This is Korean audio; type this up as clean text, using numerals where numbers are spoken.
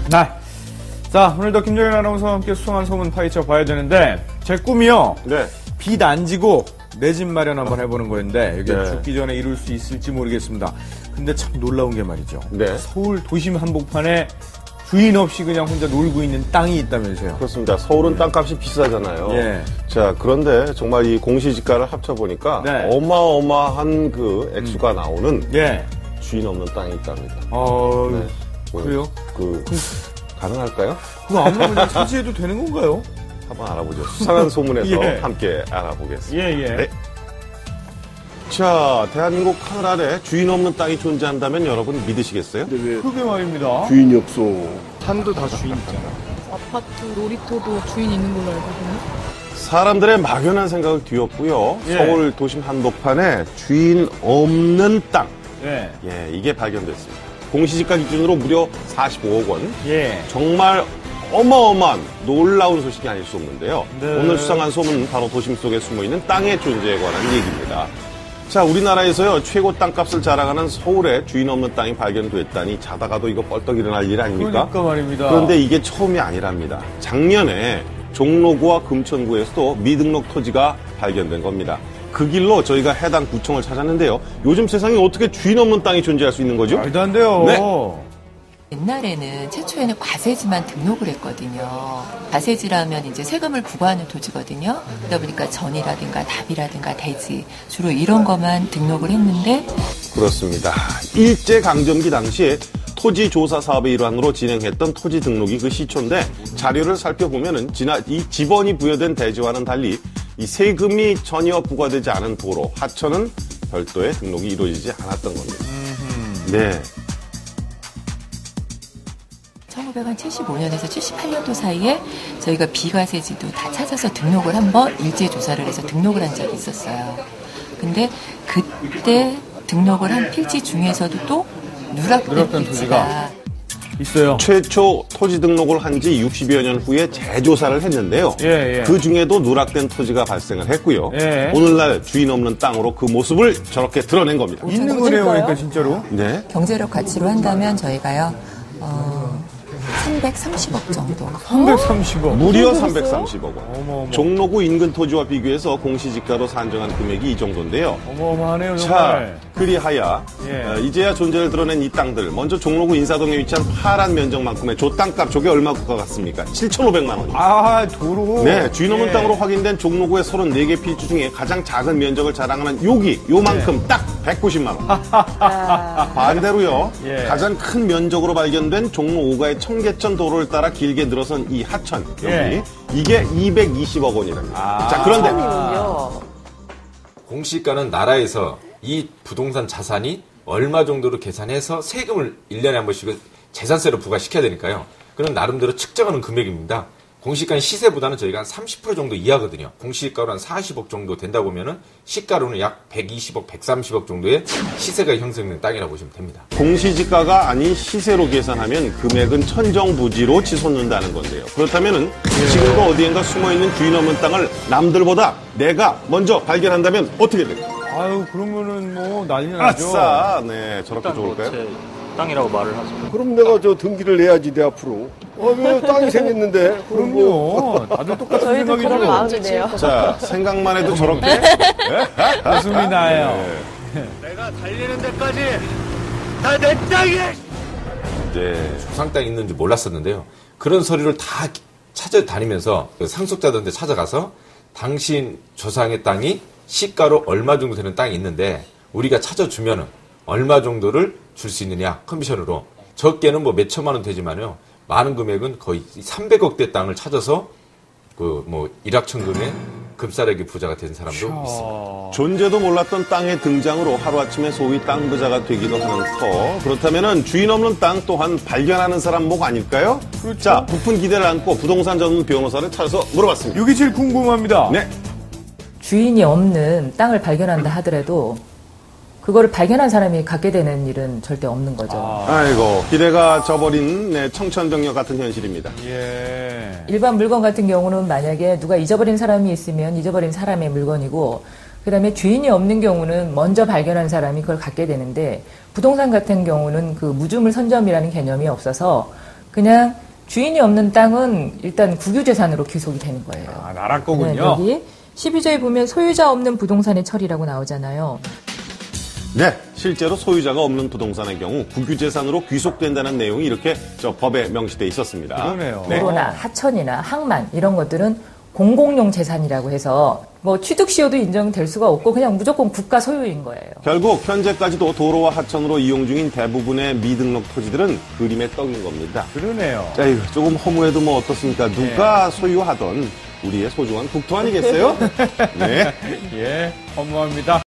네. 자, 오늘도 김정일 아나운서와 함께 수상한 소문 파헤쳐 봐야 되는데, 제 꿈이요. 네. 빚 안 지고 내 집 마련 한번 해보는 거였는데, 이게 네. 죽기 전에 이룰 수 있을지 모르겠습니다. 근데 참 놀라운 게 말이죠. 네. 서울 도심 한복판에 주인 없이 그냥 혼자 놀고 있는 땅이 있다면서요. 그렇습니다. 서울은 땅값이 비싸잖아요. 예. 자, 그런데 정말 이 공시지가를 합쳐보니까 네. 어마어마한 그 액수가 나오는 예. 주인 없는 땅이 있답니다. 네. 뭐, 그래요? 가능할까요? 그거 아무나 그냥 차지해도 되는 건가요? 한번 알아보죠. 수상한 소문에서 예. 함께 알아보겠습니다. 예, 예. 네. 자, 대한민국 하늘 아래 주인 없는 땅이 존재한다면 여러분 믿으시겠어요? 근데 왜 그게 말입니다. 주인이 없어? 산도 다 주인 있잖아. 아파트, 놀이터도 주인 있는 걸로 알고 있거든요. 사람들의 막연한 생각을 뒤엎고요. 예. 서울 도심 한복판에 주인 없는 땅. 예. 예, 이게 발견됐습니다. 공시지가 기준으로 무려 45억 원. 예. 정말 어마어마한 놀라운 소식이 아닐 수 없는데요. 네. 오늘 수상한 소문은 바로 도심 속에 숨어있는 땅의 존재에 관한 얘기입니다. 자, 우리나라에서요, 최고 땅값을 자랑하는 서울에 주인 없는 땅이 발견됐다니 자다가도 이거 뻘떡 일어날 일 아닙니까? 그러니까 말입니다. 그런데 이게 처음이 아니랍니다. 작년에 종로구와 금천구에서도 미등록 토지가 발견된 겁니다. 그 길로 저희가 해당 구청을 찾았는데요. 요즘 세상에 어떻게 주인 없는 땅이 존재할 수 있는 거죠? 말도 안 돼요. 네. 옛날에는 최초에는 과세지만 등록을 했거든요. 과세지라면 이제 세금을 부과하는 토지거든요. 그러다 보니까 전이라든가 답이라든가 대지 주로 이런 것만 등록을 했는데 그렇습니다. 일제강점기 당시에 토지조사 사업의 일환으로 진행했던 토지 등록이 그 시초인데 자료를 살펴보면은 이 지번이 부여된 대지와는 달리 이 세금이 전혀 부과되지 않은 도로, 하천은 별도의 등록이 이루어지지 않았던 겁니다. 네. 1975년에서 78년도 사이에 저희가 비과세지도 다 찾아서 등록을 한번 일제조사를 해서 등록을 한 적이 있었어요. 근데 그때 등록을 한 필지 중에서도 또 누락된 필지가 있어요. 최초 토지 등록을 한 지 60여 년 후에 재조사를 했는데요. 예. 그 중에도 누락된 토지가 발생을 했고요. 예. 오늘날 주인 없는 땅으로 그 모습을 저렇게 드러낸 겁니다. 있는 거네요, 그러니까 진짜로. 네. 경제력 가치로 한다면 저희가요 330억 정도. 330억. 무려 330억 원. 어머어머. 종로구 인근 토지와 비교해서 공시지가로 산정한 금액이 이 정도인데요. 어마어마하네요, 자, 정말. 그리하여 예. 이제야 존재를 드러낸 이 땅들. 먼저 종로구 인사동에 위치한 파란 면적만큼의 조 땅값, 저게 얼마 같습니까? 7,500만 원입니다. 아, 도로. 네, 주인 없는 예. 땅으로 확인된 종로구의 34개 필지 중에 가장 작은 면적을 자랑하는 요만큼 딱 190만 원. 반대로요, 예. 가장 큰 면적으로 발견된 종로 5가의 청계천 도로를 따라 길게 늘어선 이 하천, 여기, 예. 이게 220억 원이랍니다. 자, 그런데 공시가는 나라에서 이 부동산 자산이 얼마 정도로 계산해서 세금을 1년에 한 번씩 재산세로 부과시켜야 되니까요. 그런 나름대로 측정하는 금액입니다. 공시가는 시세보다는 저희가 한 30% 정도 이하거든요. 공시가로 한 40억 정도 된다 보면은 시가로는 약 120억, 130억 정도의 시세가 형성된 땅이라고 보시면 됩니다. 공시지가가 아닌 시세로 계산하면 금액은 천정부지로 치솟는다는 건데요. 그렇다면은 지금도 어디엔가 숨어있는 주인 없는 땅을 남들보다 내가 먼저 발견한다면 어떻게 될까요? 아유, 그러면은 뭐 난리 나죠. 아싸! 네, 저렇게 좋을까요? 제 땅이라고 말을 하죠. 그럼 내가 저 등기를 내야지 내 앞으로. 왜 땅이 생겼는데? 그럼 뭐. 그럼요. 다들 똑같은 저희도 생각이죠. 그런 마음이네요. 자, 생각만 해도 저렇게. 웃음이 나요. 내가 달리는 데까지 다 내 땅이야! 네. 조상 땅이 있는지 몰랐었는데요. 그런 서류를 다 찾아다니면서 그 상속자들한테 찾아가서 당신 조상의 땅이 시가로 얼마 정도 되는 땅이 있는데 우리가 찾아주면은 얼마 정도를 줄 수 있느냐 커미션으로. 적게는 뭐 몇 천만 원 되지만요. 많은 금액은 거의 300억대 땅을 찾아서 그 뭐 일확천금의 급사력의 부자가 된 사람도 있습니다. 존재도 몰랐던 땅의 등장으로 하루아침에 소위 땅 부자가 되기도 하는 터. 그렇다면은 주인 없는 땅 또한 발견하는 사람 목 아닐까요? 그렇죠. 자, 부푼 기대를 안고 부동산 전문 변호사를 찾아서 물어봤습니다. 이게 제일 궁금합니다. 네. 주인이 없는 땅을 발견한다 하더라도 그거를 발견한 사람이 갖게 되는 일은 절대 없는 거죠. 아이고, 기대가 저버린 청천벽력 같은 현실입니다. 예. 일반 물건 같은 경우는 만약에 누가 잊어버린 사람이 있으면 잊어버린 사람의 물건이고, 그다음에 주인이 없는 경우는 먼저 발견한 사람이 그걸 갖게 되는데, 부동산 같은 경우는 그 무주물 선점이라는 개념이 없어서 그냥 주인이 없는 땅은 일단 국유재산으로 귀속이 되는 거예요. 아, 나라 네, 거군요. 여기 12조에 보면 소유자 없는 부동산의 처리라고 나오잖아요. 네, 실제로 소유자가 없는 부동산의 경우 국유재산으로 귀속된다는 내용이 이렇게 저 법에 명시돼 있었습니다. 그러네요. 도로나 하천이나 항만 이런 것들은 공공용 재산이라고 해서 뭐 취득시효도 인정될 수가 없고 그냥 무조건 국가 소유인 거예요. 결국 현재까지도 도로와 하천으로 이용 중인 대부분의 미등록 토지들은 그림의 떡인 겁니다. 그러네요. 자, 이거 조금 허무해도 뭐 어떻습니까? 누가 소유하던 우리의 소중한 국토 아니겠어요? 네. 예, 허무합니다.